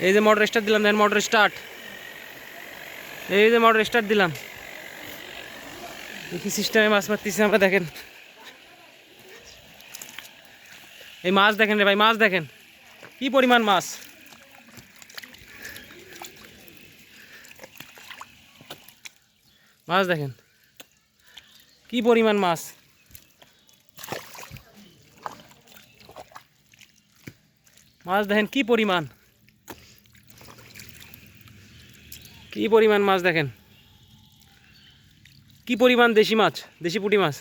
এই যে motor start দিলাম, দেখেন মোটর স্টার্ট, এই যে মোটর স্টার্ট দিলাম, দেখি সিস্টেমে মাছ মারতেছি আমরা। দেখেন এই মাছ দেখেন রে ভাই, মাছ দেখেন কি পরিমাণ মাছ। মাছ দেখেন কি পরিমাণ মাছ। মাছ দেখেন কি পরিমাণ, কি পরিমাণ মাছ দেখেন, কি পরিমাণ দেশি মাছ, দেশি পুঁটি মাছ।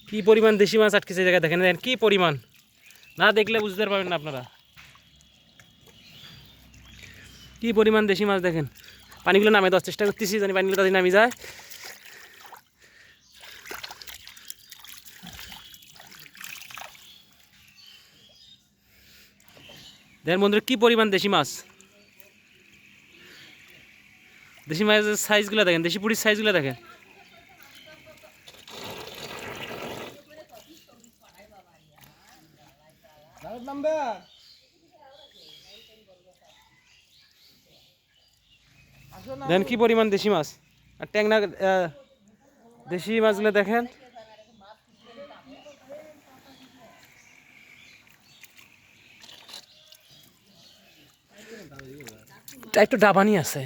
কি পরিমাণ দেশি মাছ আটকেছে জায়গায়, দেখেন দেখেন কি পরিমাণ, না দেখলে বুঝতে পারবেন না আপনারা কি পরিমাণ দেশি মাছ। দেখেন পানিগুলো নামে দেওয়ার চেষ্টা করতেছি, জানি পানিগুলো তাদের নামে যায়। দেখেন বন্ধুরা কি পরিমাণ দেশি মাছ, দেশি মাছের সাইজগুলো দেখেন, দেশি পুঁটির সাইজগুলো দেখেন। দেখেন কি পরিমাণ দেশি মাছ আর ট্যাংরা, দেশি মাছগুলো দেখেন। একটু ডাবানি আছে।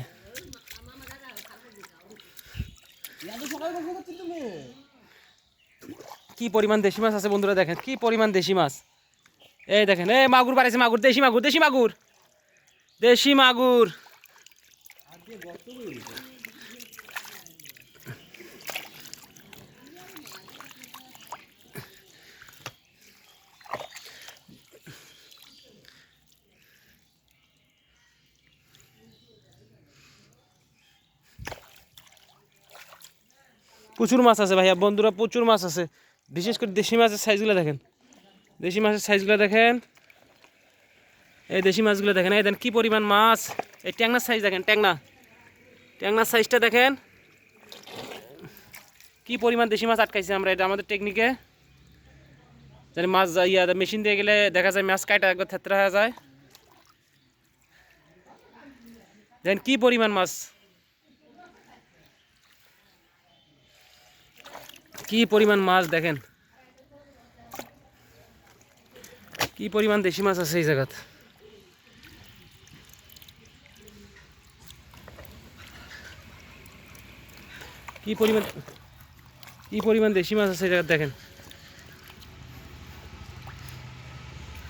কি পরিমাণ দেশি মাছ আছে বন্ধুরা, দেখেন কি পরিমাণ দেশি মাছ। এই দেখেন এই মাগুর বাড়াইছে, মাগুর, দেশি মাগুর, দেশি মাগুর, দেশি মাগুর। প্রচুর মাছ আছে ভাইয়া বন্ধুরা, প্রচুর মাছ আছে। বিশেষ করে দেশি মাছের সাইজগুলো দেখেন, দেশি মাছের সাইজগুলো দেখেন। এই দেশি মাছগুলো দেখেন, এই দেখেন কি পরিমাণ মাছ। এই ট্যাংনার সাইজ দেখেন, ট্যাংনা, ট্যাংনার সাইজটা দেখেন কি পরিমাণ দেশি মাছ আটকাইছি আমরা। এটা আমাদের টেকনিকে, জানি মাছ মেশিন দিয়ে গেলে দেখা যায় মাছ কাটা একবার থেতরা হয়ে যায়। দেখেন কি পরিমাণ মাছ, কি পরিমাণ মাছ দেখেন, কি পরিমাণ দেশি মাছ আছে এই জায়গাতে। কি পরিমাণ, কি পরিমাণ দেশি মাছ আছে এই জায়গাতে দেখেন,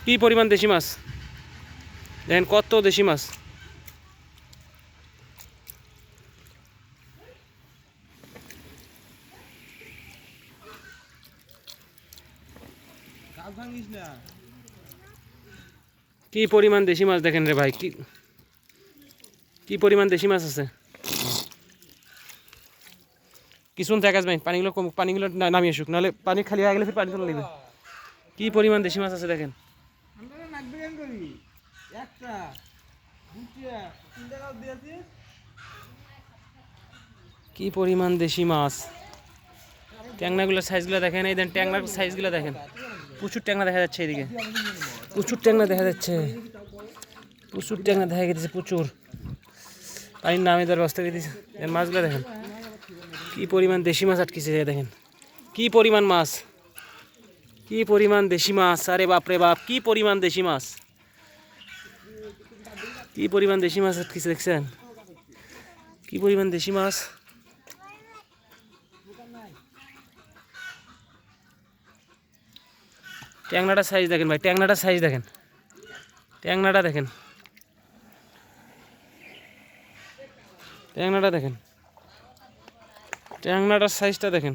কি পরিমাণ দেশি মাছ দেখেন, কত দেশি মাছ। কি পরিমাণ দেশি মাছ দেখেন রে ভাই, কি কি পরিমাণ দেশি মাছ আছে। কিছুক্ষণ দেখাস ভাই, পানিগুলো কম, পানিগুলো নামিয়ে আসুক, নাহলে পানি খালি হয়ে গেলে ফির পানি চলে নেবে। কি পরিমাণ দেশি মাছ আছে দেখেন। কি পরিমাণ দেশি মাছ। ট্যাংনাগুলোর সাইজগুলো দেখেন, এই দেন ট্যাংনার সাইজগুলো দেখেন, প্রচুর ট্যাংনা দেখা যাচ্ছে এদিকে, প্রচুর ট্যাংনা দেখা যাচ্ছে, প্রচুর ট্যাংনা দেখা গেছে, প্রচুর পানির নামে দেওয়ার ব্যবস্থা করে দিয়েছে। মাছগুলো দেখেন কি পরিমাণ দেশি মাছ আটকেছে দেখেন, কি পরিমাণ মাছ, কি পরিমাণ দেশি মাছ। আরে বাপরে বাপ, কি পরিমাণ দেশি মাছ, কি পরিমাণ দেশি মাছ আটকেছে দেখছেন, কি পরিমাণ দেশি মাছ। ট্যাংনাটার সাইজ দেখেন ভাই, ট্যাংনাটার সাইজ দেখেন, ট্যাংনাটা দেখেন, ট্যাংনাটা দেখেন, ট্যাংনাটার সাইজটা দেখেন।